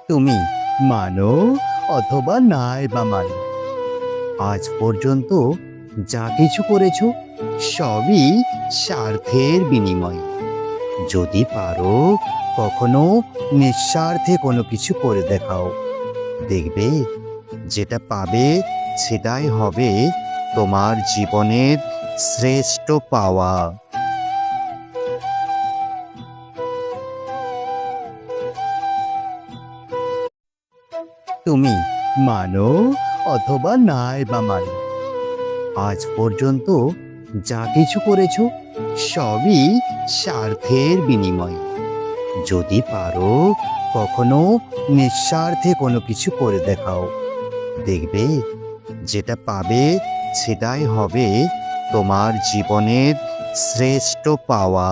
তুমি মানো অথবা নাই বা মানো, আজ পর্যন্ত যা কিছু করেছো সবই স্বার্থের বিনিময়ে। যদি পারো কখনো নিঃস্বার্থে কোনো কিছু করে দেখাও, দেখবে যেটা পাবে সেটাই হবে তোমার জীবনের শ্রেষ্ঠ পাওয়া। তুমি মানো অথবা নাই বা মানো, আজ পর্যন্ত যা কিছু করেছো সবই স্বার্থের বিনিময়ে। যদি পারো কখনো নিঃস্বার্থে কোনো কিছু করে দেখাও, দেখবে যেটা পাবে সেটাই হবে তোমার জীবনের শ্রেষ্ঠ পাওয়া।